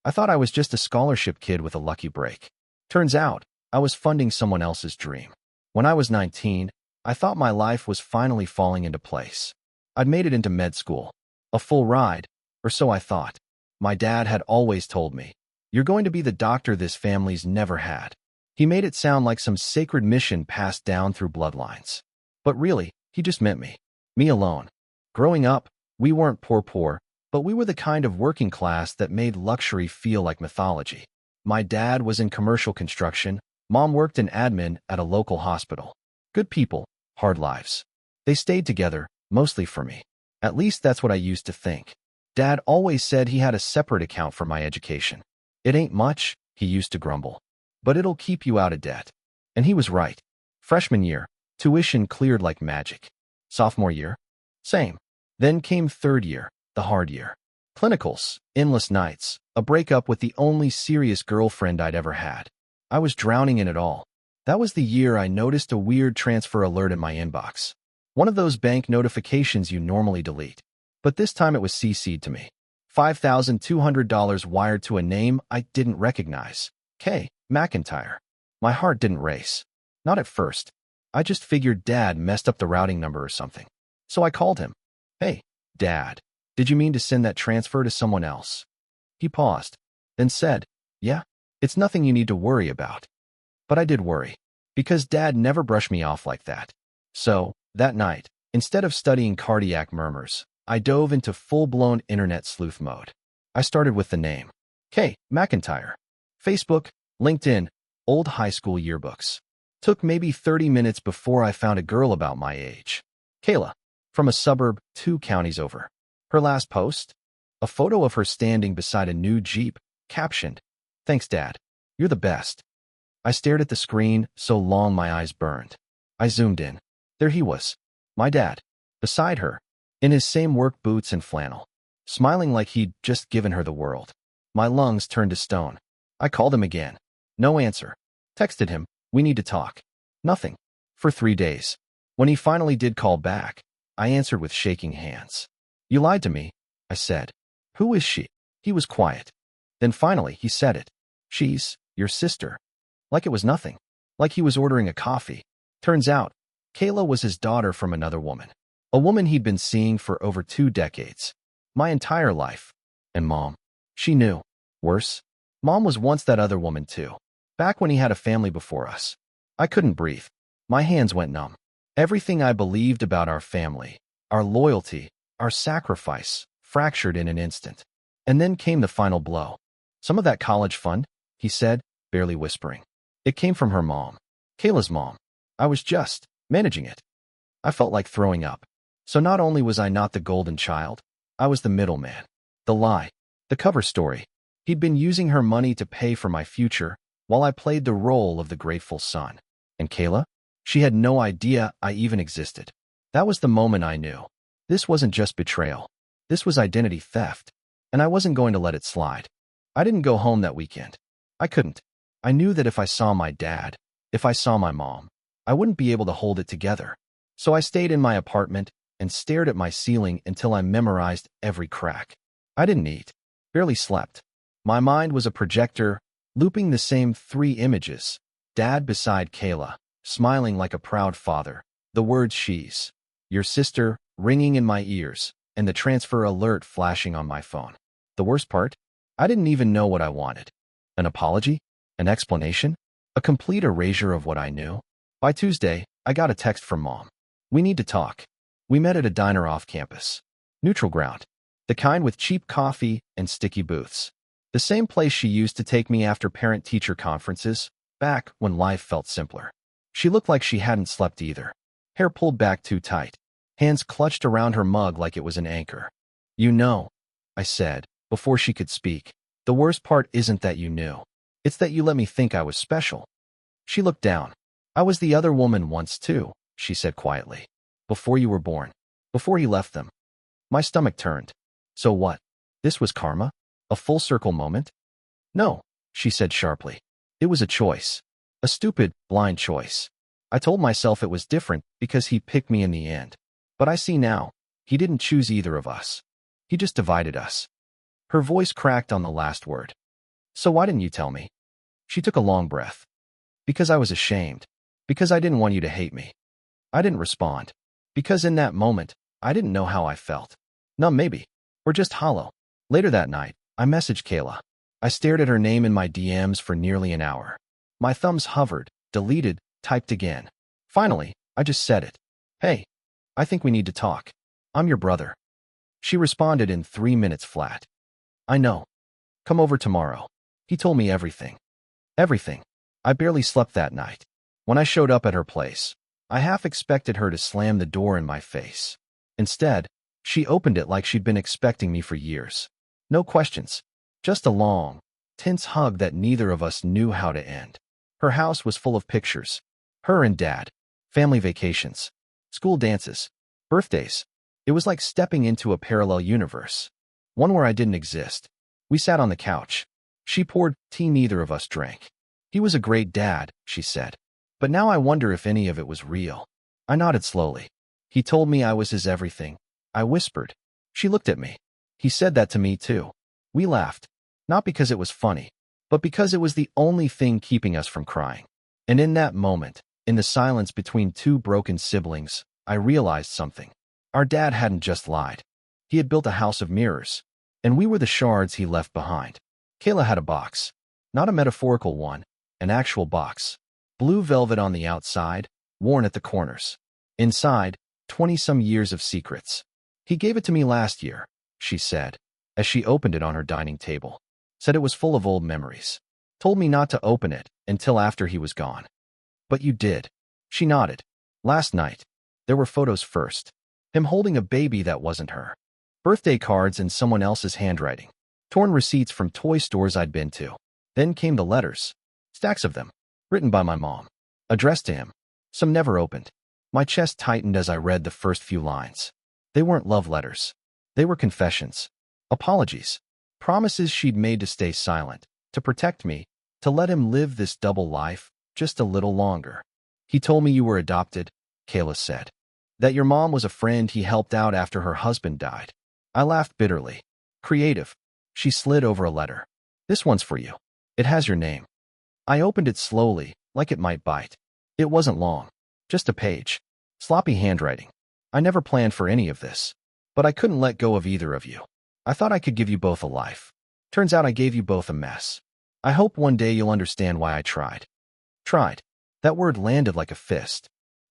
I thought I was just a scholarship kid with a lucky break. Turns out, I was funding someone else's dream. When I was 19, I thought my life was finally falling into place. I'd made it into med school. A full ride, or so I thought. My dad had always told me, "You're going to be the doctor this family's never had." He made it sound like some sacred mission passed down through bloodlines. But really, he just meant me. Me alone. Growing up, we weren't poor, but we were the kind of working class that made luxury feel like mythology. My dad was in commercial construction. Mom worked in admin at a local hospital. Good people, hard lives. They stayed together, mostly for me. At least that's what I used to think. Dad always said he had a separate account for my education. It ain't much, he used to grumble, but it'll keep you out of debt. And he was right. Freshman year, tuition cleared like magic. Sophomore year, same. Then came third year, the hard year. Clinicals, endless nights, a breakup with the only serious girlfriend I'd ever had. I was drowning in it all. That was the year I noticed a weird transfer alert in my inbox. One of those bank notifications you normally delete. But this time it was CC'd to me. $5,200 wired to a name I didn't recognize. K. McIntyre. My heart didn't race. Not at first. I just figured Dad messed up the routing number or something. So I called him. "Hey, Dad, did you mean to send that transfer to someone else?" He paused, then said, "Yeah, it's nothing you need to worry about." But I did worry, because Dad never brushed me off like that. So, that night, instead of studying cardiac murmurs, I dove into full-blown internet sleuth mode. I started with the name. K. McIntyre. Facebook, LinkedIn, old high school yearbooks. Took maybe 30 minutes before I found a girl about my age. Kayla, from a suburb 2 counties over. Her last post? A photo of her standing beside a new Jeep, captioned, "Thanks, Dad. You're the best." I stared at the screen so long my eyes burned. I zoomed in. There he was, my dad, beside her, in his same work boots and flannel, smiling like he'd just given her the world. My lungs turned to stone. I called him again. No answer. Texted him, "We need to talk." Nothing. For 3 days. When he finally did call back, I answered with shaking hands. "You lied to me," I said. "Who is she?" He was quiet. Then finally he said it. "She's your sister." Like it was nothing. Like he was ordering a coffee. Turns out, Kayla was his daughter from another woman. A woman he'd been seeing for over 2 decades. My entire life. And Mom. She knew. Worse, Mom was once that other woman too. Back when he had a family before us. I couldn't breathe. My hands went numb. Everything I believed about our family, our loyalty, our sacrifice, fractured in an instant. And then came the final blow. "Some of that college fund," he said, barely whispering. It came from her mom. Kayla's mom. I was just managing it. I felt like throwing up. So not only was I not the golden child, I was the middleman. The lie. The cover story. He'd been using her money to pay for my future, while I played the role of the grateful son. And Kayla? She had no idea I even existed. That was the moment I knew. This wasn't just betrayal. This was identity theft. And I wasn't going to let it slide. I didn't go home that weekend. I couldn't. I knew that if I saw my dad, if I saw my mom, I wouldn't be able to hold it together. So I stayed in my apartment and stared at my ceiling until I memorized every crack. I didn't eat, barely slept. My mind was a projector, looping the same 3 images. Dad beside Kayla, smiling like a proud father. The word "she's," your sister, ringing in my ears, and the transfer alert flashing on my phone. The worst part? I didn't even know what I wanted. An apology? An explanation? A complete erasure of what I knew? By Tuesday, I got a text from Mom. "We need to talk." We met at a diner off campus. Neutral ground. The kind with cheap coffee and sticky booths. The same place she used to take me after parent-teacher conferences, back when life felt simpler. She looked like she hadn't slept either. Hair pulled back too tight. Hands clutched around her mug like it was an anchor. "You know," I said, before she could speak. "The worst part isn't that you knew. It's that you let me think I was special." She looked down. "I was the other woman once too," she said quietly. "Before you were born. Before he left them." My stomach turned. So what? This was karma? A full circle moment? "No," she said sharply. "It was a choice. A stupid, blind choice. I told myself it was different because he picked me in the end. But I see now, he didn't choose either of us. He just divided us." Her voice cracked on the last word. So why didn't you tell me? She took a long breath. Because I was ashamed. Because I didn't want you to hate me. I didn't respond. Because in that moment, I didn't know how I felt. Numb maybe. Or just hollow. Later that night, I messaged Kayla. I stared at her name in my DMs for nearly an hour. My thumbs hovered, deleted, typed again. Finally, I just said it. Hey, I think we need to talk. I'm your brother. She responded in 3 minutes flat. I know. Come over tomorrow. He told me everything. Everything. I barely slept that night. When I showed up at her place, I half expected her to slam the door in my face. Instead, she opened it like she'd been expecting me for years. No questions. Just a long, tense hug that neither of us knew how to end. Her house was full of pictures. Her and Dad. Family vacations. School dances. Birthdays. It was like stepping into a parallel universe. One where I didn't exist. We sat on the couch. She poured tea neither of us drank. He was a great dad, she said. But now I wonder if any of it was real. I nodded slowly. He told me I was his everything. I whispered. She looked at me. He said that to me too. We laughed. Not because it was funny, but because it was the only thing keeping us from crying. And in that moment, in the silence between two broken siblings, I realized something. Our dad hadn't just lied. He had built a house of mirrors, and we were the shards he left behind. Kayla had a box. Not a metaphorical one, an actual box. Blue velvet on the outside, worn at the corners. Inside, 20-some years of secrets. He gave it to me last year, she said, as she opened it on her dining table. Said it was full of old memories. Told me not to open it until after he was gone. But you did. She nodded. Last night. There were photos first. Him holding a baby that wasn't her. Birthday cards in someone else's handwriting. Torn receipts from toy stores I'd been to. Then came the letters. Stacks of them. Written by my mom. Addressed to him. Some never opened. My chest tightened as I read the first few lines. They weren't love letters. They were confessions. Apologies. Promises she'd made to stay silent. To protect me. To let him live this double life just a little longer. He told me you were adopted, Kayla said. That your mom was a friend he helped out after her husband died. I laughed bitterly. Creative. She slid over a letter. This one's for you. It has your name. I opened it slowly, like it might bite. It wasn't long. Just a page. Sloppy handwriting. I never planned for any of this. But I couldn't let go of either of you. I thought I could give you both a life. Turns out I gave you both a mess. I hope one day you'll understand why I tried. Tried. That word landed like a fist.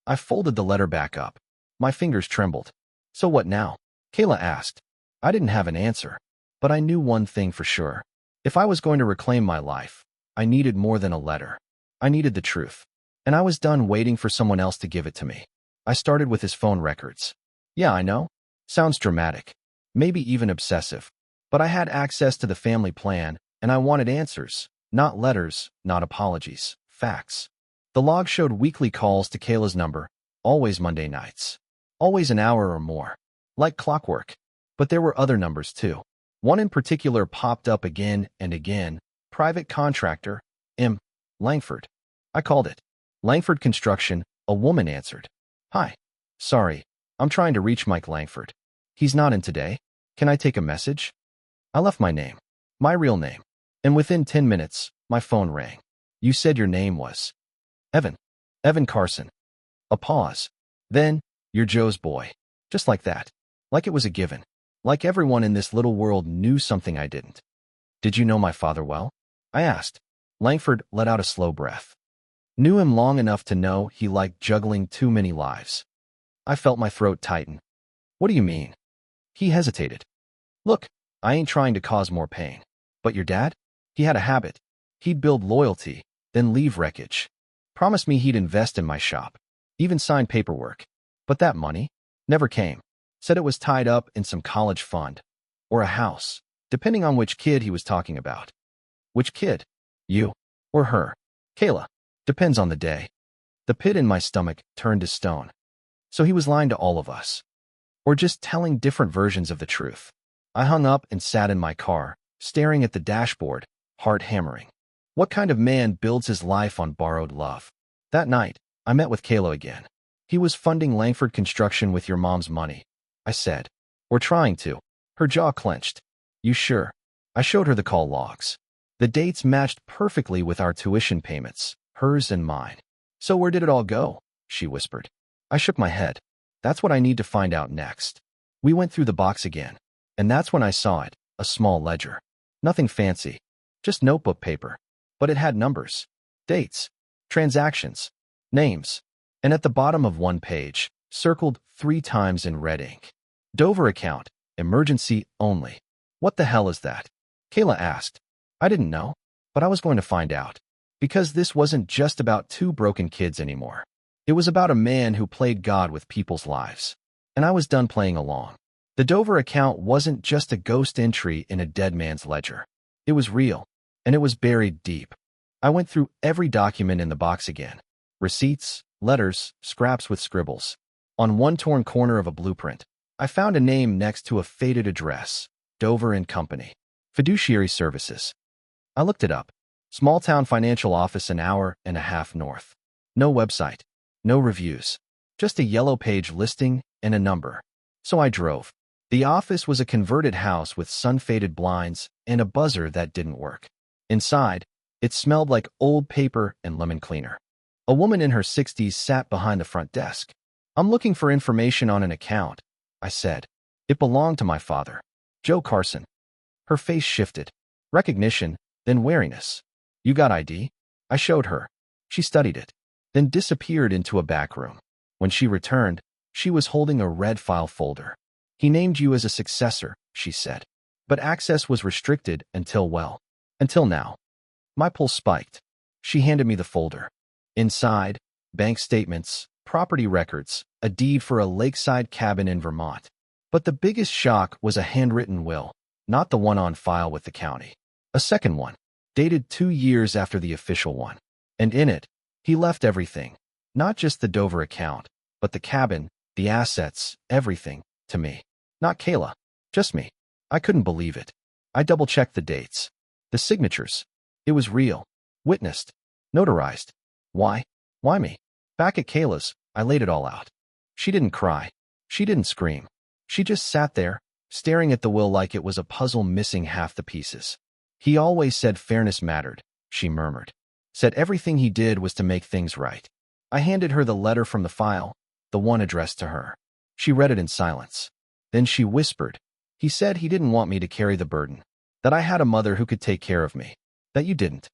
I folded the letter back up. My fingers trembled. So what now? Kayla asked. I didn't have an answer. But I knew one thing for sure. If I was going to reclaim my life, I needed more than a letter. I needed the truth. And I was done waiting for someone else to give it to me. I started with his phone records. Yeah, I know. Sounds dramatic. Maybe even obsessive. But I had access to the family plan, and I wanted answers. Not letters, not apologies. Facts. The log showed weekly calls to Kayla's number, always Monday nights. Always an hour or more. Like clockwork. But there were other numbers too. One in particular popped up again and again. Private contractor, M. Langford. I called it. Langford Construction. A woman answered. Hi. Sorry. I'm trying to reach Mike Langford. He's not in today. Can I take a message? I left my name. My real name. And within 10 minutes, my phone rang. You said your name was Evan. Evan Carson. A pause. Then, you're Joe's boy. Just like that. Like it was a given. Like everyone in this little world knew something I didn't. Did you know my father well? I asked. Langford let out a slow breath. Knew him long enough to know he liked juggling too many lives. I felt my throat tighten. What do you mean? He hesitated. Look, I ain't trying to cause more pain. But your dad? He had a habit. He'd build loyalty, then leave wreckage. Promised me he'd invest in my shop. Even sign paperwork. But that money never came. Said it was tied up in some college fund. Or a house, depending on which kid he was talking about. Which kid? You. Or her. Kayla. Depends on the day. The pit in my stomach turned to stone. So he was lying to all of us. Or just telling different versions of the truth. I hung up and sat in my car, staring at the dashboard, heart hammering. What kind of man builds his life on borrowed love? That night, I met with Kayla again. He was funding Langford Construction with your mom's money, I said. Or trying to. Her jaw clenched. You sure? I showed her the call logs. The dates matched perfectly with our tuition payments, hers and mine. So where did it all go? She whispered. I shook my head. That's what I need to find out next. We went through the box again, and that's when I saw it, a small ledger. Nothing fancy, just notebook paper. But it had numbers, dates, transactions, names, and at the bottom of one page, circled 3 times in red ink. Dover account, emergency only. What the hell is that? Kayla asked. I didn't know, but I was going to find out. Because this wasn't just about 2 broken kids anymore. It was about a man who played God with people's lives. And I was done playing along. The Dover account wasn't just a ghost entry in a dead man's ledger. It was real, and it was buried deep. I went through every document in the box again. Receipts, letters, scraps with scribbles. On one torn corner of a blueprint, I found a name next to a faded address, Dover and Company. Fiduciary Services. I looked it up. Small-town financial office an hour and a half north. No website. No reviews. Just a yellow page listing and a number. So I drove. The office was a converted house with sun-faded blinds and a buzzer that didn't work. Inside, it smelled like old paper and lemon cleaner. A woman in her 60s sat behind the front desk. I'm looking for information on an account, I said. It belonged to my father, Joe Carson. Her face shifted. Recognition, then wariness. You got ID? I showed her. She studied it, then disappeared into a back room. When she returned, she was holding a red file folder. He named you as a successor, she said. But access was restricted until now. My pulse spiked. She handed me the folder. Inside, bank statements, property records, a deed for a lakeside cabin in Vermont. But the biggest shock was a handwritten will, not the one on file with the county. A second one, dated 2 years after the official one. And in it, he left everything, not just the Dover account, but the cabin, the assets, everything, to me. Not Kayla, just me. I couldn't believe it. I double-checked the dates, the signatures. It was real, witnessed, notarized. Why? Why me? Back at Kayla's, I laid it all out. She didn't cry. She didn't scream. She just sat there, staring at the will like it was a puzzle missing half the pieces. He always said fairness mattered, she murmured. Said everything he did was to make things right. I handed her the letter from the file, the one addressed to her. She read it in silence. Then she whispered, he said he didn't want me to carry the burden, that I had a mother who could take care of me, that you didn't.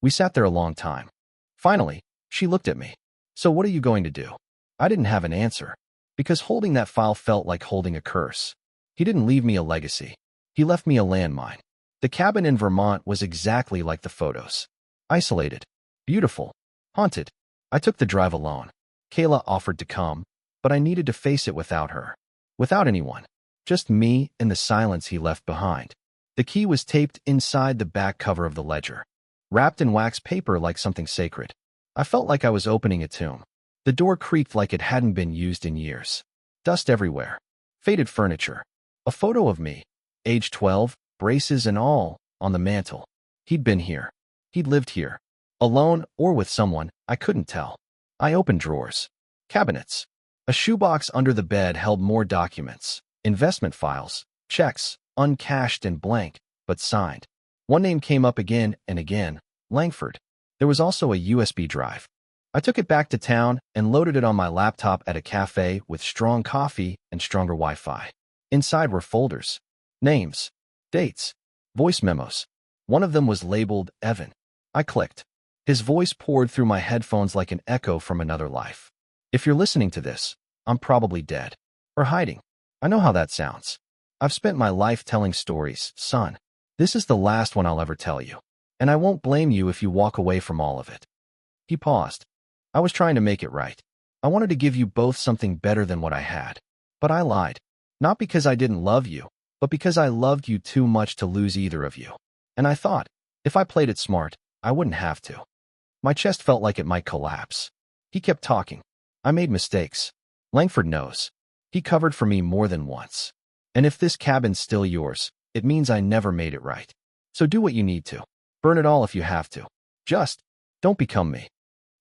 We sat there a long time. Finally, she looked at me. So what are you going to do? I didn't have an answer, because holding that file felt like holding a curse. He didn't leave me a legacy. He left me a landmine. The cabin in Vermont was exactly like the photos. Isolated, beautiful, haunted. I took the drive alone. Kayla offered to come, but I needed to face it without her. Without anyone. Just me and the silence he left behind. The key was taped inside the back cover of the ledger, wrapped in wax paper like something sacred. I felt like I was opening a tomb. The door creaked like it hadn't been used in years. Dust everywhere. Faded furniture. A photo of me, age 12, braces and all, on the mantel. He'd been here. He'd lived here. Alone or with someone, I couldn't tell. I opened drawers. Cabinets. A shoebox under the bed held more documents. Investment files. Checks. Uncashed and blank, but signed. One name came up again and again. Langford. There was also a USB drive. I took it back to town and loaded it on my laptop at a cafe with strong coffee and stronger Wi-Fi. Inside were folders. Names. Dates. Voice memos. One of them was labeled Evan. I clicked. His voice poured through my headphones like an echo from another life. If you're listening to this, I'm probably dead. Or hiding. I know how that sounds. I've spent my life telling stories, son. This is the last one I'll ever tell you. And I won't blame you if you walk away from all of it. He paused. I was trying to make it right. I wanted to give you both something better than what I had. But I lied. Not because I didn't love you, but because I loved you too much to lose either of you. And I thought, if I played it smart, I wouldn't have to. My chest felt like it might collapse. He kept talking. I made mistakes. Langford knows. He covered for me more than once. And if this cabin's still yours, it means I never made it right. So do what you need to. Burn it all if you have to. Just don't become me.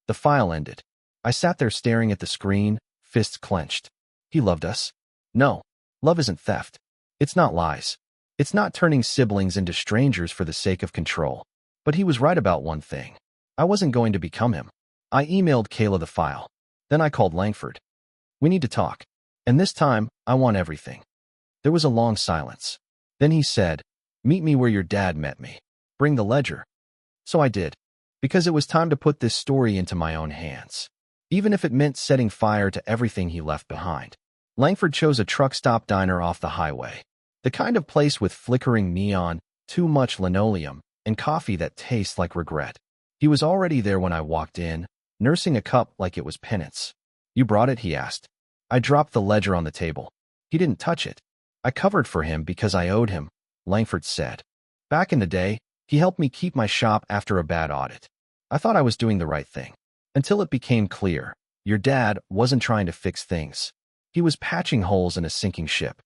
The file ended. I sat there staring at the screen, fists clenched. He loved us. No, love isn't theft. It's not lies. It's not turning siblings into strangers for the sake of control. But he was right about one thing. I wasn't going to become him. I emailed Kayla the file. Then I called Langford. We need to talk. And this time, I want everything. There was a long silence. Then he said, meet me where your dad met me. Bring the ledger. So I did. Because it was time to put this story into my own hands. Even if it meant setting fire to everything he left behind. Langford chose a truck stop diner off the highway. The kind of place with flickering neon, too much linoleum, and coffee that tastes like regret. He was already there when I walked in, nursing a cup like it was penance. You brought it, he asked. I dropped the ledger on the table. He didn't touch it. I covered for him because I owed him, Langford said. Back in the day, he helped me keep my shop after a bad audit. I thought I was doing the right thing. Until it became clear, your dad wasn't trying to fix things. He was patching holes in a sinking ship.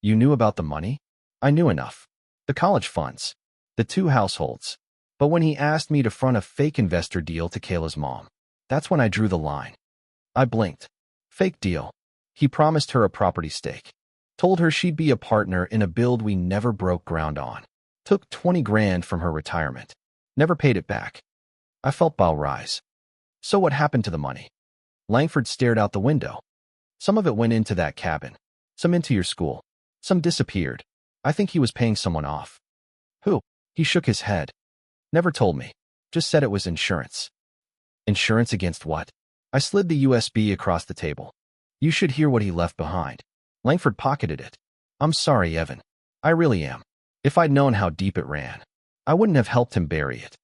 You knew about the money? I knew enough. The college funds. The 2 households. But when he asked me to front a fake investor deal to Kayla's mom, that's when I drew the line. I blinked. Fake deal. He promised her a property stake. Told her she'd be a partner in a build we never broke ground on. Took 20 grand from her retirement. Never paid it back. I felt bile rise. So what happened to the money? Langford stared out the window. Some of it went into that cabin. Some into your school. Some disappeared. I think he was paying someone off. Who? He shook his head. Never told me. Just said it was insurance. Insurance against what? I slid the USB across the table. You should hear what he left behind. Langford pocketed it. I'm sorry, Evan. I really am. If I'd known how deep it ran, I wouldn't have helped him bury it.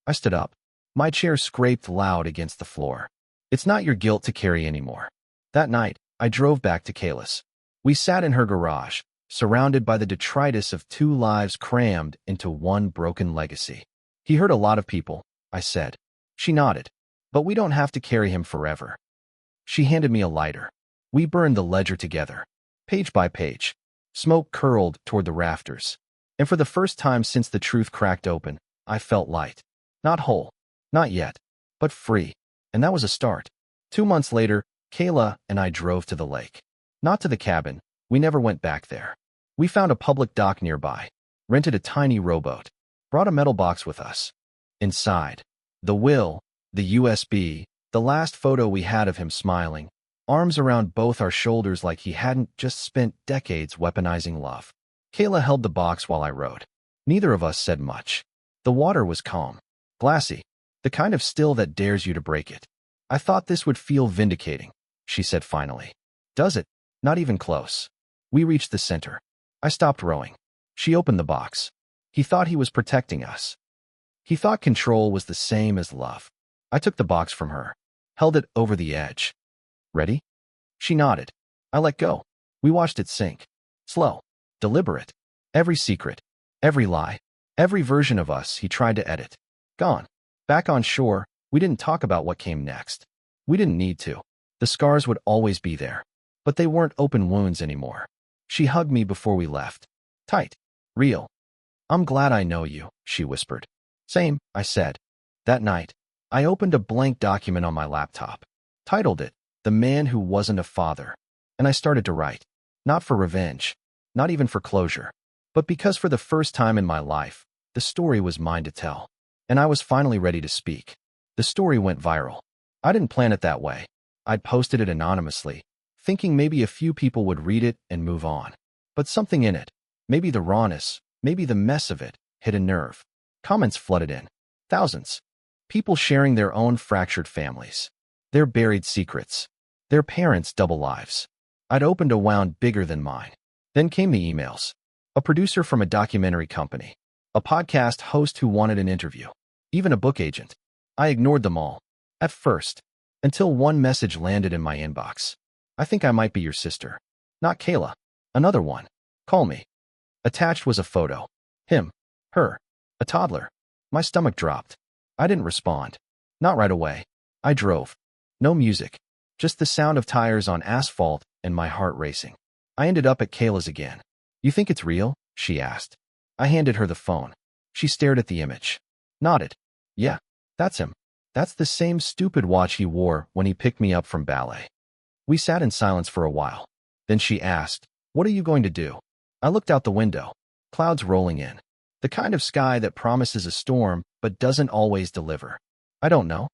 I stood up. My chair scraped loud against the floor. It's not your guilt to carry anymore. That night, I drove back to Kayla's. We sat in her garage, surrounded by the detritus of 2 lives crammed into one broken legacy. He hurt a lot of people, I said. She nodded. But we don't have to carry him forever. She handed me a lighter. We burned the ledger together, page by page. Smoke curled toward the rafters. And for the first time since the truth cracked open, I felt light. Not whole. Not yet. But free. And that was a start. 2 months later, Kayla and I drove to the lake. Not to the cabin. We never went back there. We found a public dock nearby. Rented a tiny rowboat. Brought a metal box with us. Inside, the will, the USB, the last photo we had of him smiling, arms around both our shoulders like he hadn't just spent decades weaponizing love. Kayla held the box while I rowed. Neither of us said much. The water was calm, glassy, the kind of still that dares you to break it. I thought this would feel vindicating, she said finally. Does it? Not even close. We reached the center. I stopped rowing. She opened the box. He thought he was protecting us. He thought control was the same as love. I took the box from her, held it over the edge. Ready? She nodded. I let go. We watched it sink. Slow. Deliberate. Every secret. Every lie. Every version of us he tried to edit. Gone. Back on shore, we didn't talk about what came next. We didn't need to. The scars would always be there. But they weren't open wounds anymore. She hugged me before we left. Tight. Real. I'm glad I know you, she whispered. Same, I said. That night, I opened a blank document on my laptop. Titled it, The Man Who Wasn't a Father. And I started to write. Not for revenge. Not even for closure. But because for the first time in my life, the story was mine to tell. And I was finally ready to speak. The story went viral. I didn't plan it that way. I'd posted it anonymously, thinking maybe a few people would read it and move on. But something in it, maybe the rawness, maybe the mess of it, hit a nerve. Comments flooded in. Thousands. People sharing their own fractured families. Their buried secrets. Their parents' double lives. I'd opened a wound bigger than mine. Then came the emails. A producer from a documentary company. A podcast host who wanted an interview. Even a book agent. I ignored them all. At first. Until one message landed in my inbox. I think I might be your sister. Not Kayla. Another one. Call me. Attached was a photo. Him. Her. A toddler. My stomach dropped. I didn't respond. Not right away. I drove. No music. Just the sound of tires on asphalt and my heart racing. I ended up at Kayla's again. You think it's real? She asked. I handed her the phone. She stared at the image. Nodded. Yeah, that's him. That's the same stupid watch he wore when he picked me up from ballet. We sat in silence for a while. Then she asked, what are you going to do? I looked out the window. Clouds rolling in. The kind of sky that promises a storm but doesn't always deliver. I don't know.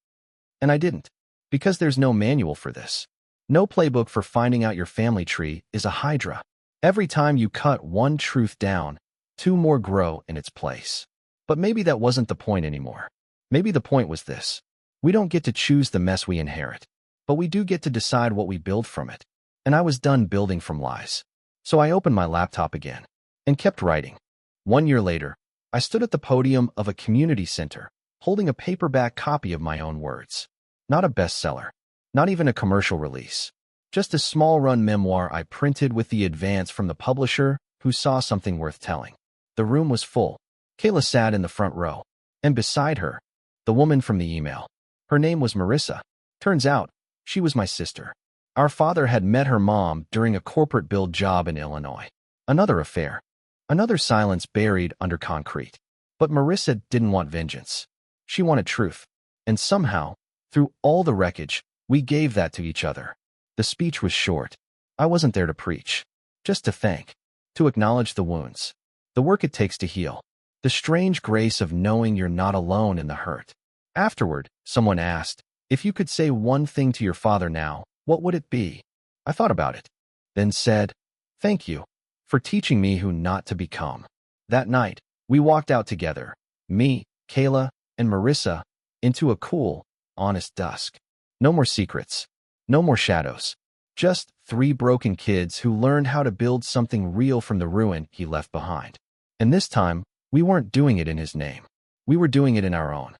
And I didn't. Because there's no manual for this. No playbook for finding out your family tree is a hydra. Every time you cut one truth down, two more grow in its place. But maybe that wasn't the point anymore. Maybe the point was this. We don't get to choose the mess we inherit, but we do get to decide what we build from it. And I was done building from lies. So I opened my laptop again and kept writing. 1 year later, I stood at the podium of a community center, holding a paperback copy of my own words. Not a bestseller, not even a commercial release. Just a small-run memoir I printed with the advance from the publisher who saw something worth telling. The room was full. Kayla sat in the front row, and beside her, the woman from the email. Her name was Marissa. Turns out, she was my sister. Our father had met her mom during a corporate build job in Illinois. Another affair. Another silence buried under concrete. But Marissa didn't want vengeance. She wanted truth. And somehow, through all the wreckage, we gave that to each other. The speech was short. I wasn't there to preach. Just to thank. To acknowledge the wounds. The work it takes to heal. The strange grace of knowing you're not alone in the hurt. Afterward, someone asked, if you could say one thing to your father now, what would it be? I thought about it, then said, thank you for teaching me who not to become. That night, we walked out together, me, Kayla, and Marissa, into a cool, honest dusk. No more secrets. No more shadows. Just 3 broken kids who learned how to build something real from the ruin he left behind. And this time, we weren't doing it in his name. We were doing it in our own.